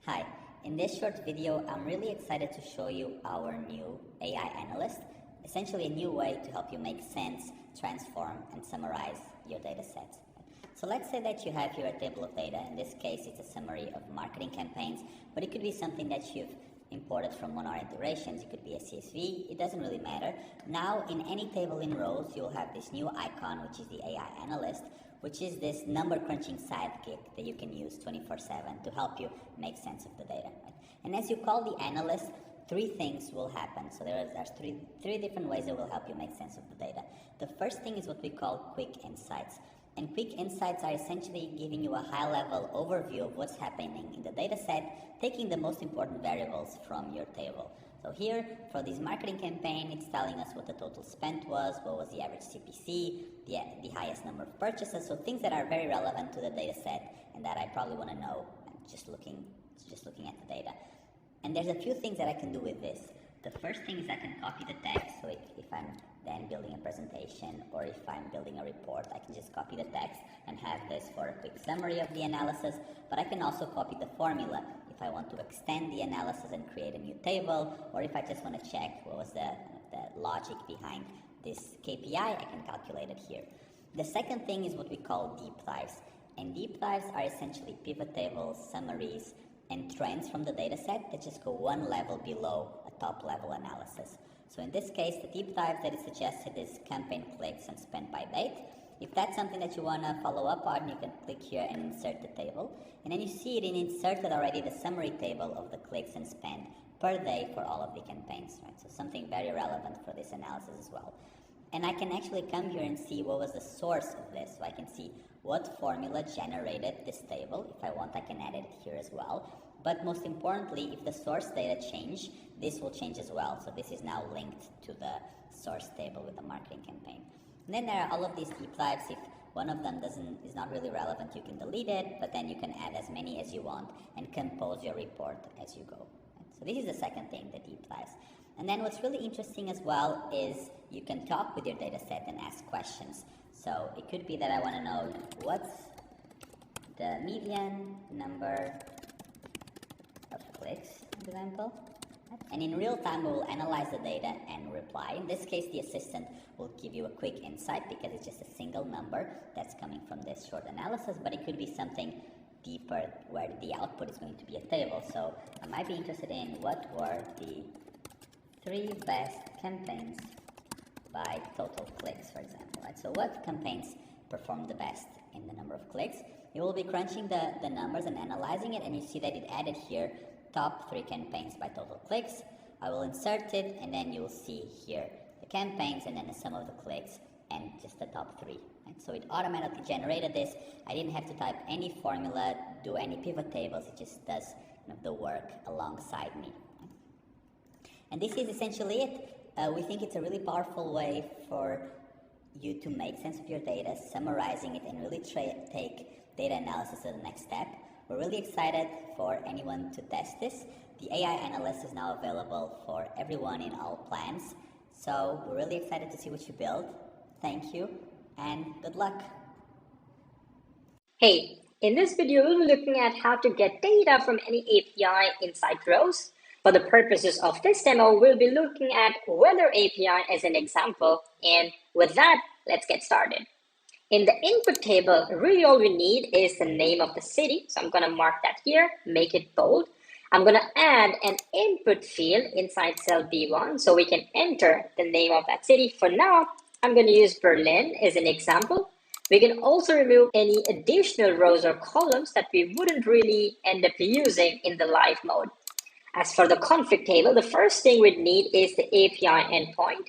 Hi, in this short video, I'm really excited to show you our new AI analyst, essentially a new way to help you make sense, transform, and summarize your data sets. So let's say that you have here a table of data. In this case, it's a summary of marketing campaigns, but it could be something that you've imported from one of our integrations. It could be a CSV. It doesn't really matter. Now, in any table in rows, you'll have this new icon, which is the AI analyst, which is this number crunching sidekick that you can use 24/7 to help you make sense of the data. Right? And as you call the analyst, three things will happen. So there's three different ways that will help you make sense of the data. The first thing is what we call quick insights. And quick insights are essentially giving you a high-level overview of what's happening in the data set, taking the most important variables from your table. So here, for this marketing campaign, it's telling us what the total spent was, what was the average CPC, the highest number of purchases, so things that are very relevant to the data set and that I probably want to know just looking at the data. And there's a few things that I can do with this. The first thing is I can copy the text, so if I'm then building a presentation or if I'm building a report, I can just copy the text and have this for a quick summary of the analysis, but I can also copy the formula if I want to extend the analysis and create a new table, or if I just want to check what was the logic behind this KPI, I can calculate it here. The second thing is what we call deep dives, and deep dives are essentially pivot tables, summaries, and trends from the data set that just go one level below a top level analysis. So in this case, the deep dive that is suggested is campaign clicks and spend by date. If that's something that you want to follow up on, you can click here and insert the table. And then you see it inserted already the summary table of the clicks and spend per day for all of the campaigns, right? So something very relevant for this analysis as well. And I can actually come here and see what was the source of this. So I can see what formula generated this table. If I want, I can add it here as well. But most importantly, if the source data change, this will change as well. So this is now linked to the source table with the marketing campaign. And then there are all of these deep dives. If one of them is not really relevant, you can delete it, but then you can add as many as you want and compose your report as you go. So this is the second thing, the deep dives. And then what's really interesting as well is you can talk with your data set and ask questions. So it could be that I want to know what's the median number of clicks, for example. And in real time, we will analyze the data and reply. In this case, the assistant will give you a quick insight because it's just a single number that's coming from this short analysis, but it could be something deeper where the output is going to be a table. So I might be interested in what were the 3 best campaigns by total clicks, for example. Right? So what campaigns performed the best in the number of clicks? You will be crunching the numbers and analyzing it, and you see that it added here top 3 campaigns by total clicks. I will insert it, and then you'll see here the campaigns and then the sum of the clicks and just the top 3. Right? So it automatically generated this. I didn't have to type any formula, do any pivot tables. It just does the work alongside me. Right? And this is essentially it. We think it's a really powerful way for you to make sense of your data, summarizing it, and really take data analysis to the next step. We're really excited for anyone to test this. The AI analyst is now available for everyone in all plans. So we're really excited to see what you build. Thank you and good luck. Hey, in this video, we'll be looking at how to get data from any API inside rows. For the purposes of this demo, we'll be looking at weather API as an example. And with that, let's get started. In the input table, really all we need is the name of the city. So I'm going to mark that here, make it bold. I'm going to add an input field inside cell B1 so we can enter the name of that city. For now, I'm going to use Berlin as an example. We can also remove any additional rows or columns that we wouldn't really end up using in the live mode. As for the config table, the first thing we'd need is the API endpoint.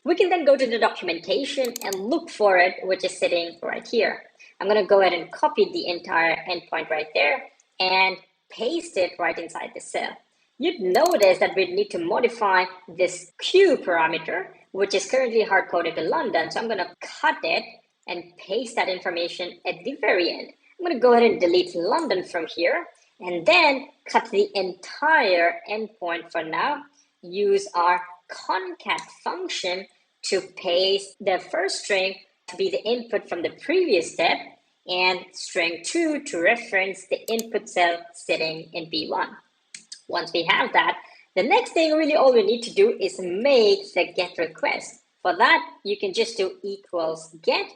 We can then go to the documentation and look for it, which is sitting right here. I'm going to go ahead and copy the entire endpoint right there and paste it right inside the cell. You'd notice that we need to modify this Q parameter, which is currently hard-coded to London. So I'm going to cut it and paste that information at the very end. I'm going to go ahead and delete London from here and then cut the entire endpoint for now. Use our concat function to paste the first string to be the input from the previous step and string 2 to reference the input cell sitting in B1. Once we have that, the next thing really all we need to do is make the get request. For that, you can just do equals get,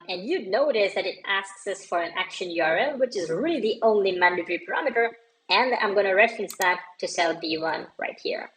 and you'd notice that it asks us for an action URL, which is really the only mandatory parameter, and I'm going to reference that to cell B1 right here.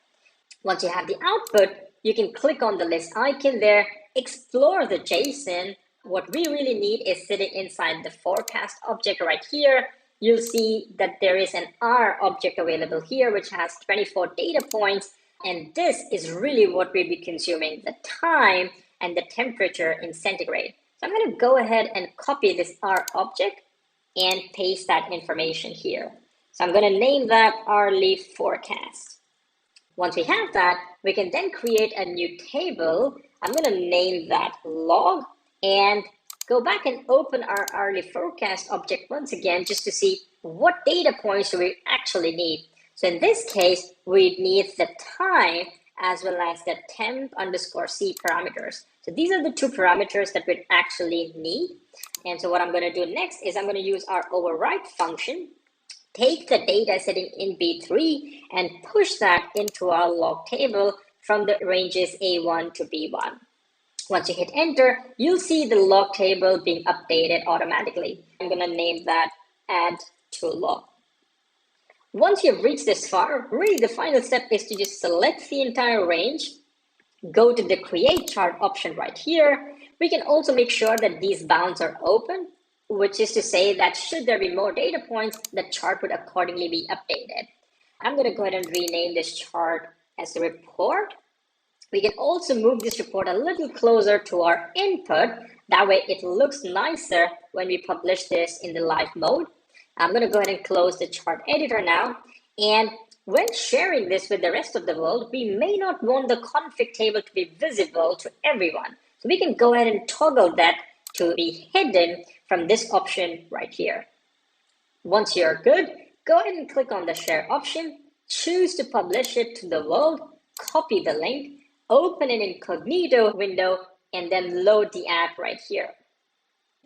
Once you have the output, you can click on the list icon there, explore the JSON. What we really need is sitting inside the forecast object right here. You'll see that there is an R object available here, which has 24 data points. And this is really what we'll be consuming, the time and the temperature in centigrade. So I'm going to go ahead and copy this R object and paste that information here. So I'm going to name that hourly forecast. Once we have that, we can then create a new table. I'm going to name that log and go back and open our hourly forecast object once again just to see what data points do we actually need. So in this case, we need the time as well as the temp_c parameters. So these are the two parameters that we actually need. And so what I'm going to do next is I'm going to use our override function, take the data sitting in B3 and push that into our log table from the ranges A1 to B1. Once you hit enter, you'll see the log table being updated automatically. I'm going to name that add to log. Once you've reached this far, really the final step is to just select the entire range, go to the create chart option right here. We can also make sure that these bounds are open, which is to say that should there be more data points, the chart would accordingly be updated. I'm going to go ahead and rename this chart as a report. We can also move this report a little closer to our input. That way it looks nicer when we publish this in the live mode. I'm going to go ahead and close the chart editor now. And when sharing this with the rest of the world, we may not want the config table to be visible to everyone. So we can go ahead and toggle that to be hidden from this option right here. Once you're good, go ahead and click on the share option, choose to publish it to the world, copy the link, open an incognito window, and then load the app right here.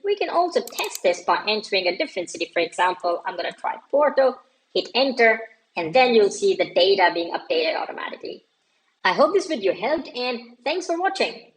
We can also test this by entering a different city. For example, I'm going to try Porto, hit enter, and then you'll see the data being updated automatically. I hope this video helped, and thanks for watching.